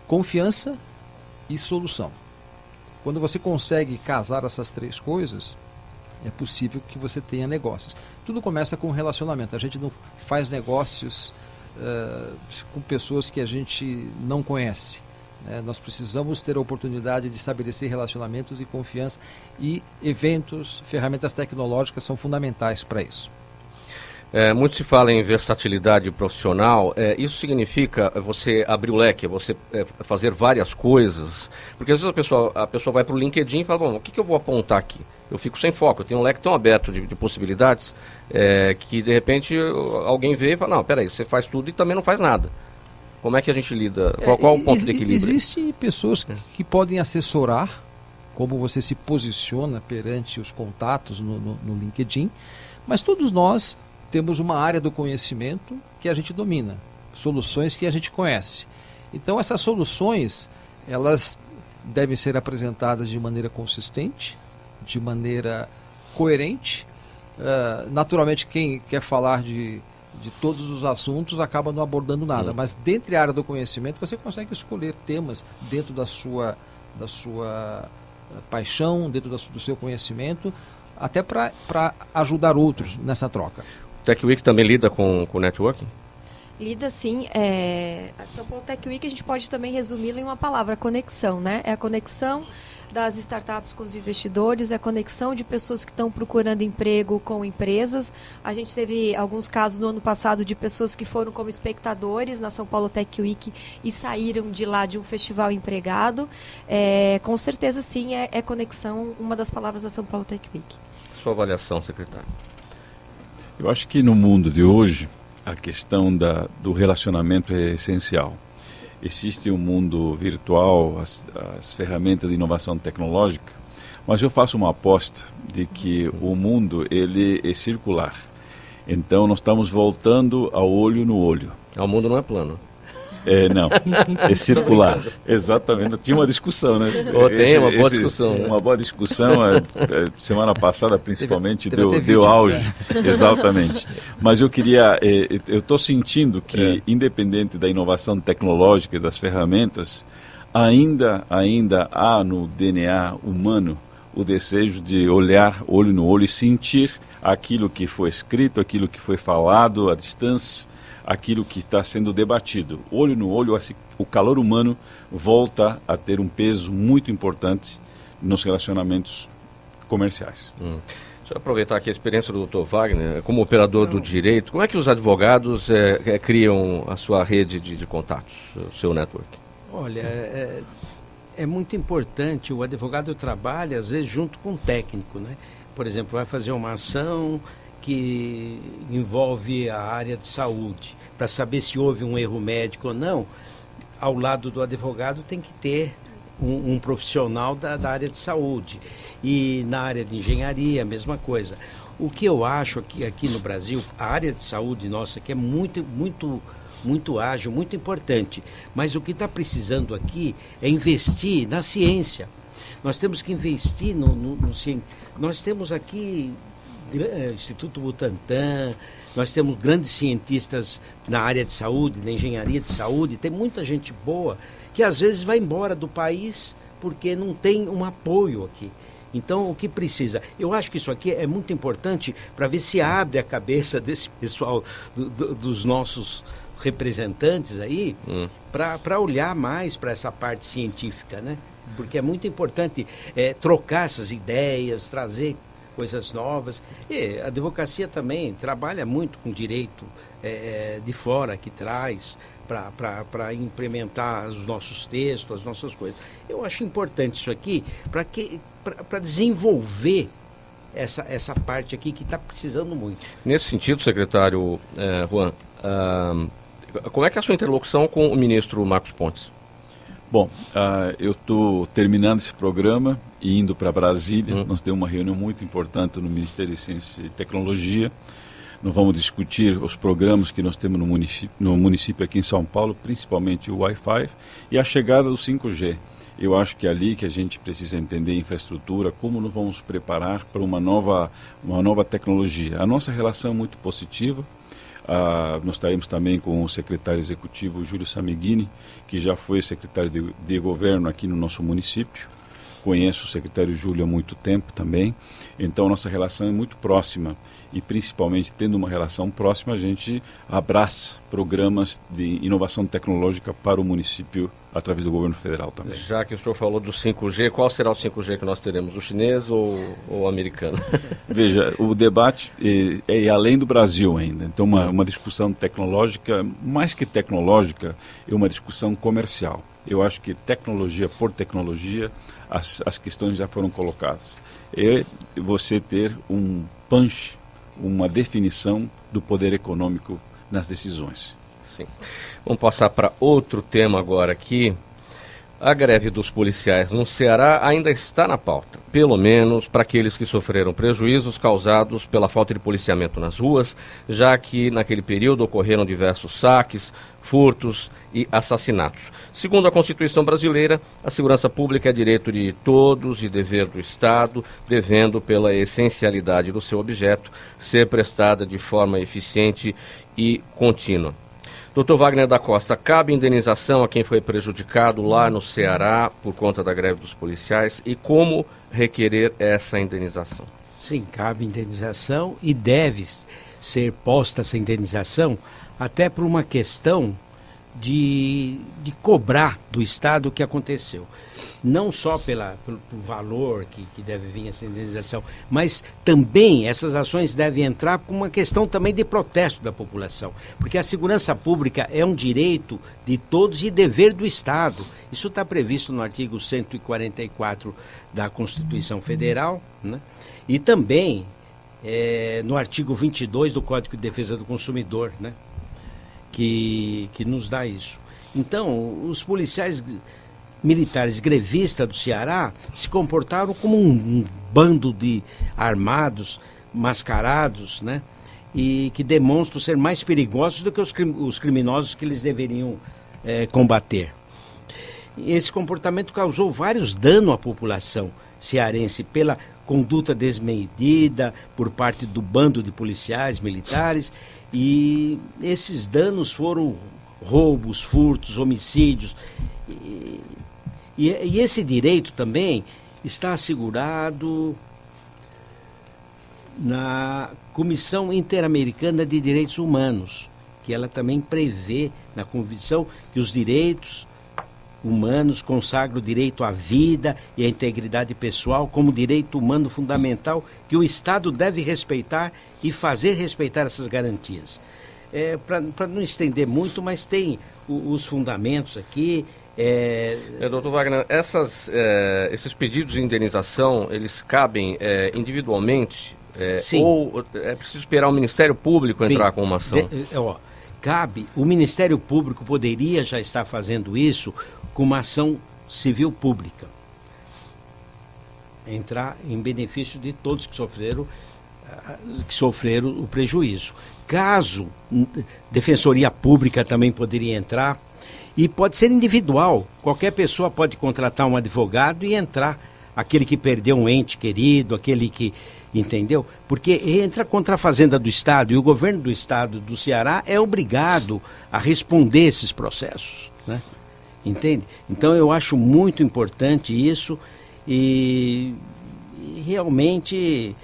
confiança e solução. Quando você consegue casar essas 3 coisas, é possível que você tenha negócios. Tudo começa com relacionamento. A gente não faz negócios com pessoas que a gente não conhece. Nós precisamos ter a oportunidade de estabelecer relacionamentos e confiança, e eventos, ferramentas tecnológicas são fundamentais para isso. Muito se fala em versatilidade profissional. Isso significa você abrir o leque, você fazer várias coisas. Porque às vezes a pessoa vai para o LinkedIn e fala, bom, o que eu vou apontar aqui? Eu fico sem foco, eu tenho um leque tão aberto de possibilidades que de repente alguém vê e fala, não, peraí, você faz tudo e também não faz nada. Como é que a gente lida? Qual o ponto de equilíbrio? Existem pessoas que podem assessorar como você se posiciona perante os contatos no LinkedIn, mas todos nós temos uma área do conhecimento que a gente domina, soluções que a gente conhece. Então essas soluções, elas devem ser apresentadas de maneira consistente, de maneira coerente. Naturalmente, quem quer falar de todos os assuntos acaba não abordando nada, mas dentro da área do conhecimento você consegue escolher temas dentro da sua paixão, dentro do seu conhecimento, até para ajudar outros nessa troca. O Tech Week também lida com networking? Lida sim. A São Paulo Tech Week a gente pode também resumi-la em uma palavra, conexão, né? É a conexão das startups com os investidores, é a conexão de pessoas que estão procurando emprego com empresas. A gente teve alguns casos no ano passado de pessoas que foram como espectadores na São Paulo Tech Week e saíram de lá de um festival empregado. Com certeza sim, é conexão, uma das palavras da São Paulo Tech Week. Sua avaliação, secretário? Eu acho que no mundo de hoje a questão do relacionamento é essencial. Existe um mundo virtual, as ferramentas de inovação tecnológica, mas eu faço uma aposta de que o mundo ele é circular. Então nós estamos voltando ao olho no olho. O mundo não é plano. Não, é circular. Exatamente. Tinha uma discussão, né? Tem uma boa discussão. Uma boa discussão. Semana passada, principalmente, deu auge. Exatamente. Mas eu estou sentindo que, independente da inovação tecnológica e das ferramentas, ainda há no DNA humano o desejo de olhar olho no olho e sentir aquilo que foi escrito, aquilo que foi falado à distância, aquilo que está sendo debatido. Olho no olho, o calor humano volta a ter um peso muito importante nos relacionamentos comerciais. Deixa eu aproveitar aqui a experiência do Dr. Wagner, como operador do direito. Como é que os advogados criam a sua rede de contatos, o seu network? Olha, é muito importante. O advogado trabalha, às vezes, junto com o técnico, né? Por exemplo, vai fazer uma ação que envolve a área de saúde, para saber se houve um erro médico ou não. Ao lado do advogado tem que ter um profissional da área de saúde. E na área de engenharia, a mesma coisa. O que eu acho aqui no Brasil, a área de saúde nossa, que é muito ágil, muito importante. Mas o que está precisando aqui é investir na ciência. Nós temos que investir no ciência. Nós temos aqui Instituto Butantan, nós temos grandes cientistas na área de saúde, na engenharia de saúde, tem muita gente boa que às vezes vai embora do país porque não tem um apoio aqui. Então, o que precisa? Eu acho que isso aqui é muito importante para ver se abre a cabeça desse pessoal, dos nossos representantes aí, para olhar mais para essa parte científica, né? porque é muito importante trocar essas ideias, trazer coisas novas. E a advocacia também trabalha muito com direito de fora, que traz para implementar os nossos textos, as nossas coisas. Eu acho importante isso aqui para desenvolver essa parte aqui que está precisando muito. Nesse sentido, secretário Juan, como é que é a sua interlocução com o ministro Marcos Pontes? Bom, eu estou terminando esse programa e indo para Brasília. Nós temos uma reunião muito importante no Ministério de Ciência e Tecnologia. Nós vamos discutir os programas que nós temos no município aqui em São Paulo, principalmente o Wi-Fi e a chegada do 5G. Eu acho que é ali que a gente precisa entender a infraestrutura, como nós vamos preparar para uma nova tecnologia. A nossa relação é muito positiva. Nós estaremos também com o secretário executivo Júlio Sameghini, que já foi secretário de governo aqui no nosso município. Conheço o secretário Júlio há muito tempo também. Então, nossa relação é muito próxima. E, principalmente, tendo uma relação próxima, a gente abraça programas de inovação tecnológica para o município através do governo federal também. Já que o senhor falou do 5G, qual será o 5G que nós teremos? O chinês ou o americano? Veja, o debate é além do Brasil ainda. Então, uma discussão tecnológica, mais que tecnológica, é uma discussão comercial. Eu acho que tecnologia por tecnologia, as questões já foram colocadas. É você ter um punch, uma definição do poder econômico nas decisões. Sim. Vamos passar para outro tema agora aqui. A greve dos policiais no Ceará ainda está na pauta, pelo menos para aqueles que sofreram prejuízos causados pela falta de policiamento nas ruas, já que naquele período ocorreram diversos saques, furtos e assassinatos. Segundo a Constituição brasileira, a segurança pública é direito de todos e dever do Estado, devendo, pela essencialidade do seu objeto, ser prestada de forma eficiente e contínua. Dr. Wagner da Costa, cabe indenização a quem foi prejudicado lá no Ceará por conta da greve dos policiais e como requerer essa indenização? Sim, cabe indenização e deve ser posta essa indenização até por uma questão de cobrar do Estado o que aconteceu. Não só pelo valor que deve vir essa indenização, mas também essas ações devem entrar com uma questão também de protesto da população. Porque a segurança pública é um direito de todos e dever do Estado. Isso está previsto no artigo 144 da Constituição Federal, né? E também no artigo 22 do Código de Defesa do Consumidor, né? Que nos dá isso. Então, os policiais militares grevistas do Ceará se comportaram como um bando de armados, mascarados, né? E que demonstram ser mais perigosos do que os criminosos que eles deveriam combater. Esse comportamento causou vários danos à população cearense pela conduta desmedida por parte do bando de policiais militares, e esses danos foram roubos, furtos, homicídios. E esse direito também está assegurado na Comissão Interamericana de Direitos Humanos, que ela também prevê na Convenção que os direitos humanos consagram o direito à vida e à integridade pessoal como direito humano fundamental que o Estado deve respeitar e fazer respeitar essas garantias. Para não estender muito, mas tem os fundamentos aqui. Doutor Wagner, esses pedidos de indenização, eles cabem individualmente? Sim. Ou é preciso esperar o Ministério Público entrar com uma ação? Cabe, o Ministério Público poderia já estar fazendo isso com uma ação civil pública. Entrar em benefício de todos que sofreram o prejuízo. Caso, Defensoria Pública também poderia entrar, e pode ser individual. Qualquer pessoa pode contratar um advogado e entrar. Aquele que perdeu um ente querido, aquele que... Entendeu? Porque entra contra a Fazenda do Estado, e o governo do Estado do Ceará é obrigado a responder esses processos, né? Entende? Então eu acho muito importante isso e realmente...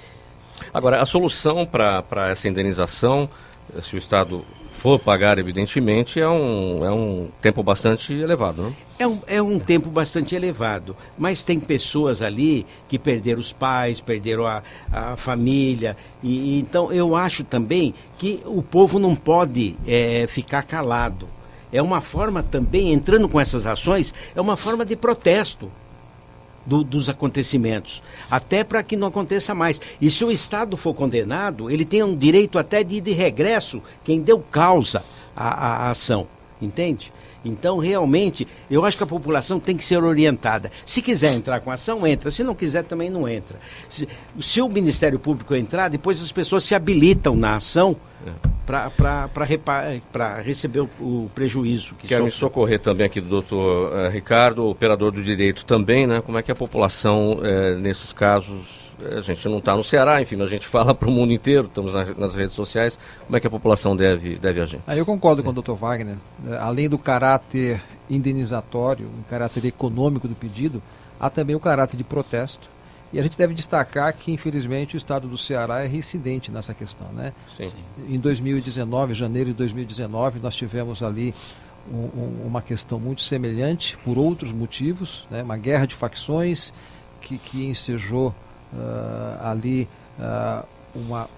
Agora, a solução para essa indenização, se o Estado for pagar, evidentemente, é um tempo bastante elevado, não? É um tempo bastante elevado, mas tem pessoas ali que perderam os pais, perderam a família, e então eu acho também que o povo não pode ficar calado. É uma forma também, entrando com essas ações, é uma forma de protesto dos acontecimentos, até para que não aconteça mais. E se o Estado for condenado, ele tem um direito até de ir de regresso, quem deu causa à ação, entende? Então, realmente, eu acho que a população tem que ser orientada. Se quiser entrar com ação, entra. Se não quiser, também não entra. Se o Ministério Público entrar, depois as pessoas se habilitam na ação para receber o prejuízo que Quero me socorrer também aqui do doutor Ricardo, operador do direito também, né? Como é que a população, nesses casos, a gente não está no Ceará, enfim, a gente fala para o mundo inteiro, estamos nas redes sociais, como é que a população deve agir? Eu concordo com o Dr. Wagner. Além do caráter indenizatório, o caráter econômico do pedido, há também o caráter de protesto. E a gente deve destacar que, infelizmente, o estado do Ceará é reincidente nessa questão, né? Sim. Em 2019, janeiro de 2019, nós tivemos ali uma questão muito semelhante, por outros motivos, né? Uma guerra de facções que ensejou ali uma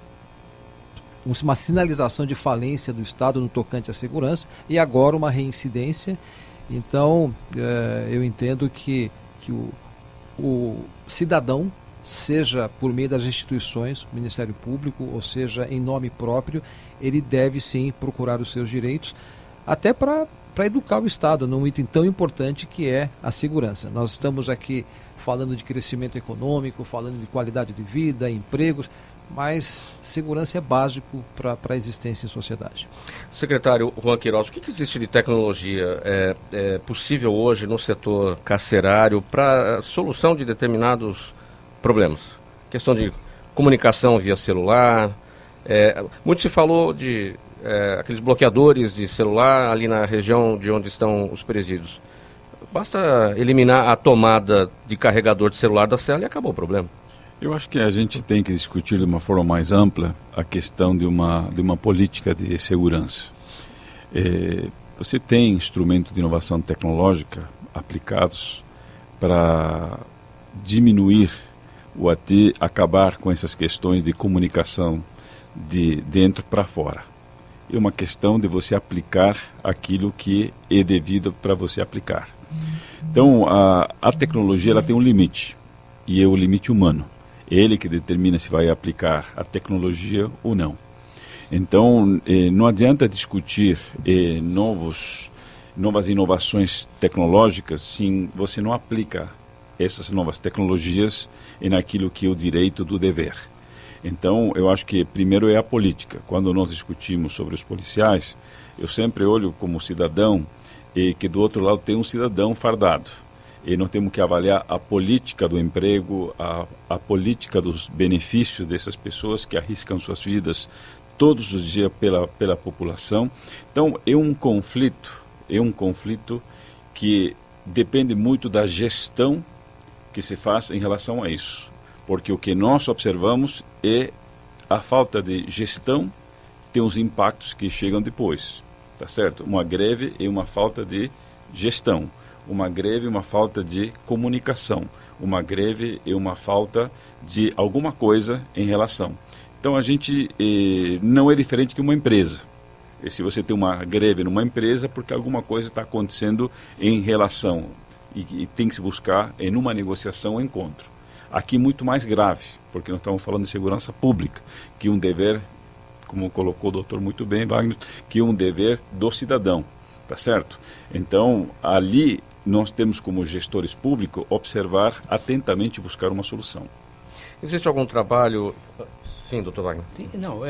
sinalização de falência do Estado no tocante à segurança, e agora uma reincidência. Então, eu entendo que o cidadão, seja por meio das instituições, Ministério Público, ou seja em nome próprio, ele deve sim procurar os seus direitos, até para educar o Estado num item tão importante que é a segurança. Nós estamos aqui falando de crescimento econômico, falando de qualidade de vida, empregos, mas segurança é básico para a existência em sociedade. Secretário Juan Queiroz, o que existe de tecnologia possível hoje no setor carcerário para a solução de determinados problemas? Questão de comunicação via celular, muito se falou de aqueles bloqueadores de celular ali na região de onde estão os presídios. Basta eliminar a tomada de carregador de celular da cela e acabou o problema. Eu acho que a gente tem que discutir de uma forma mais ampla a questão de uma política de segurança. Você tem instrumentos de inovação tecnológica aplicados para diminuir ou até acabar com essas questões de comunicação de dentro para fora. É uma questão de você aplicar aquilo que é devido para você aplicar. Então, a tecnologia ela tem um limite, e é o limite humano. É ele que determina se vai aplicar a tecnologia ou não. Então, não adianta discutir novas inovações tecnológicas se você não aplica essas novas tecnologias naquilo que é o direito do dever. Então, eu acho que primeiro é a política. Quando nós discutimos sobre os policiais, eu sempre olho como cidadão que do outro lado tem um cidadão fardado. E nós temos que avaliar a política do emprego, a política dos benefícios dessas pessoas que arriscam suas vidas todos os dias pela população. Então, é um conflito que depende muito da gestão que se faz em relação a isso. Porque o que nós observamos é a falta de gestão tem os impactos que chegam depois. Tá certo? Uma greve é uma falta de gestão. Uma greve é uma falta de comunicação. Uma greve é uma falta de alguma coisa em relação. Então, a gente não é diferente que uma empresa. E se você tem uma greve numa empresa, porque alguma coisa está acontecendo em relação e tem que se buscar em uma negociação ou encontro. Aqui muito mais grave, porque nós estamos falando de segurança pública, que é um dever, como colocou o doutor muito bem, Wagner, que é um dever do cidadão, tá certo? Então, ali nós temos como gestores públicos observar atentamente e buscar uma solução. Existe algum trabalho... Sim, doutor Wagner. Não,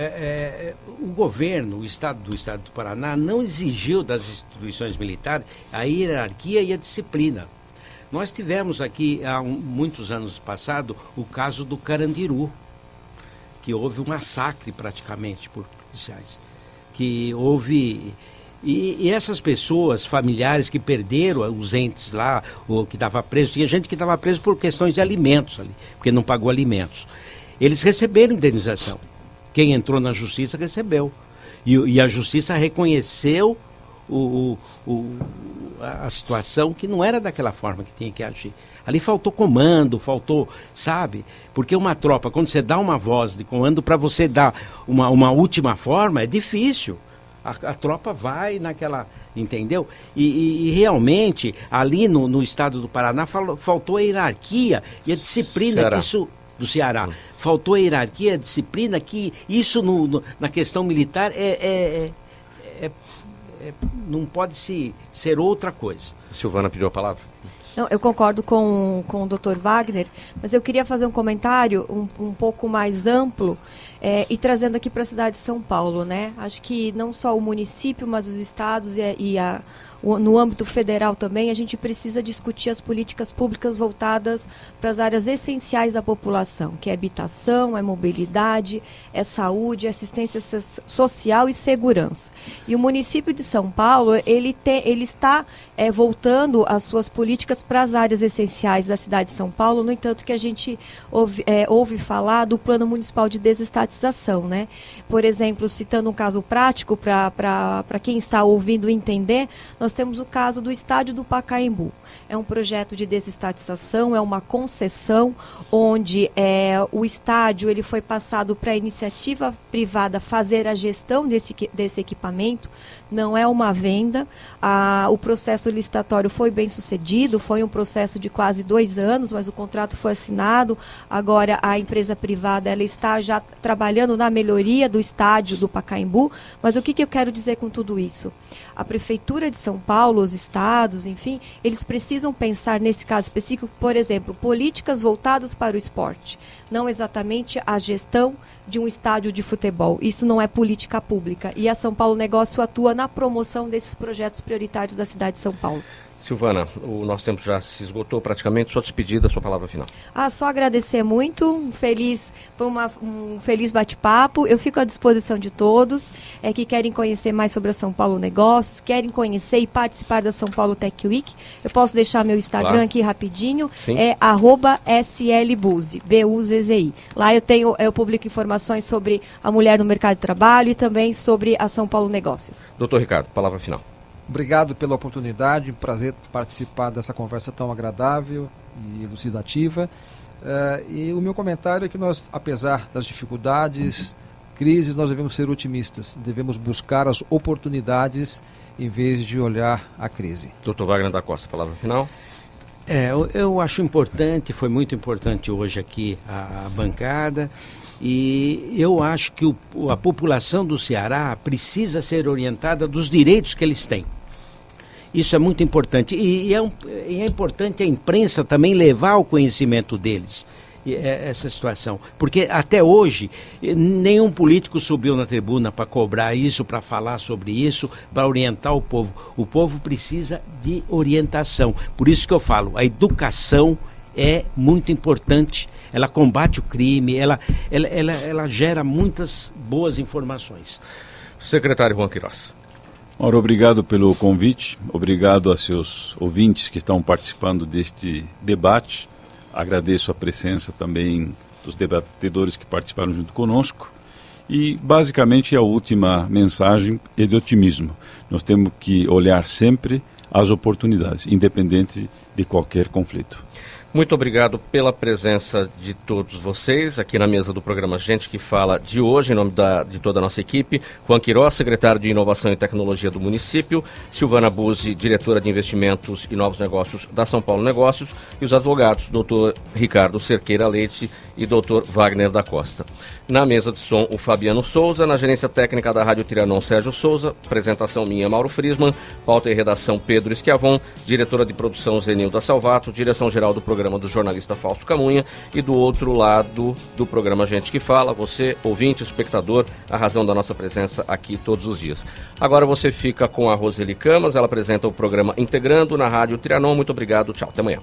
o governo, o Estado do Paraná, não exigiu das instituições militares a hierarquia e a disciplina. Nós tivemos aqui, há muitos anos passados, o caso do Carandiru, que houve um massacre praticamente por policiais. Que houve... E essas pessoas, familiares que perderam os entes lá, ou que estava preso, tinha gente que estava preso por questões de alimentos ali, porque não pagou alimentos. Eles receberam indenização. Quem entrou na justiça recebeu. E a justiça reconheceu a situação que não era daquela forma que tinha que agir. Ali faltou comando, faltou, sabe? Porque uma tropa, quando você dá uma voz de comando, para você dar uma última forma, é difícil. A tropa vai naquela, entendeu? E realmente, ali no estado do Paraná, faltou a hierarquia e a disciplina Ceará. que isso... Do Ceará. Faltou a hierarquia, a disciplina, que isso na questão militar não pode ser outra coisa. Silvana pediu a palavra. Não, eu concordo com o Dr. Wagner, mas eu queria fazer um comentário um pouco mais amplo e trazendo aqui para a cidade de São Paulo, né? Acho que não só o município, mas os estados no âmbito federal também, a gente precisa discutir as políticas públicas voltadas para as áreas essenciais da população, que é habitação, é mobilidade, é saúde, é assistência social e segurança. E o município de São Paulo, ele está voltando as suas políticas para as áreas essenciais da cidade de São Paulo, no entanto que a gente ouve falar do Plano Municipal de Desestatização, né? Por exemplo, citando um caso prático para quem está ouvindo entender, nós temos o caso do estádio do Pacaembu. É um projeto de desestatização, é uma concessão onde o estádio ele foi passado para a iniciativa privada fazer a gestão desse equipamento. Não é uma venda. O processo licitatório foi bem sucedido, foi um processo de quase 2 anos, mas o contrato foi assinado. Agora a empresa privada ela está já trabalhando na melhoria do estádio do Pacaembu. Mas o que eu quero dizer com tudo isso? A Prefeitura de São Paulo, os estados, enfim, eles precisam pensar nesse caso específico, por exemplo, políticas voltadas para o esporte. Não exatamente a gestão de um estádio de futebol. Isso não é política pública. E a São Paulo Negócio atua na promoção desses projetos prioritários da cidade de São Paulo. Silvana, o nosso tempo já se esgotou praticamente. Sua despedida, sua palavra final. Só agradecer muito. Foi um feliz bate-papo. Eu fico à disposição de todos que querem conhecer mais sobre a São Paulo Negócios, querem conhecer e participar da São Paulo Tech Week. Eu posso deixar meu Instagram aqui rapidinho. Sim. É @slbuzzi, B-U-Z-Z-I. Lá eu publico informações sobre a mulher no mercado de trabalho e também sobre a São Paulo Negócios. Doutor Ricardo, palavra final. Obrigado pela oportunidade, prazer participar dessa conversa tão agradável e elucidativa. E o meu comentário é que nós, apesar das dificuldades, crises, nós devemos ser otimistas, devemos buscar as oportunidades em vez de olhar a crise. Dr. Wagner da Costa, palavra final. Eu acho importante, foi muito importante hoje aqui a bancada. E eu acho que a população do Ceará precisa ser orientada dos direitos que eles têm. Isso é muito importante. E é importante a imprensa também levar ao conhecimento deles essa situação. Porque até hoje, nenhum político subiu na tribuna para cobrar isso, para falar sobre isso, para orientar o povo. O povo precisa de orientação. Por isso que eu falo, a educação é muito importante. Ela combate o crime, ela gera muitas boas informações. Secretário Juan Queiroz. Mauro, obrigado pelo convite, obrigado a seus ouvintes que estão participando deste debate. Agradeço a presença também dos debatedores que participaram junto conosco. E, basicamente, a última mensagem é de otimismo. Nós temos que olhar sempre as oportunidades, independente de qualquer conflito. Muito obrigado pela presença de todos vocês aqui na mesa do programa Gente que Fala de hoje, em nome de toda a nossa equipe. Juan Queiroz, secretário de Inovação e Tecnologia do município, Silvana Buzzi, diretora de Investimentos e Novos Negócios da São Paulo Negócios, e os advogados, Dr. Ricardo Cerqueira Leite e Dr. Wagner da Costa. Na mesa de som, o Fabiano Souza, na gerência técnica da Rádio Trianon, Sérgio Souza, apresentação minha, Mauro Friesman, pauta e redação Pedro Esquiavon, diretora de produção Zenilda Salvato, direção-geral do programa do jornalista Fausto Camunha, e do outro lado do programa Gente que Fala, você, ouvinte, espectador, a razão da nossa presença aqui todos os dias. Agora você fica com a Roseli Camas, ela apresenta o programa Integrando na Rádio Trianon. Muito obrigado, tchau, até amanhã.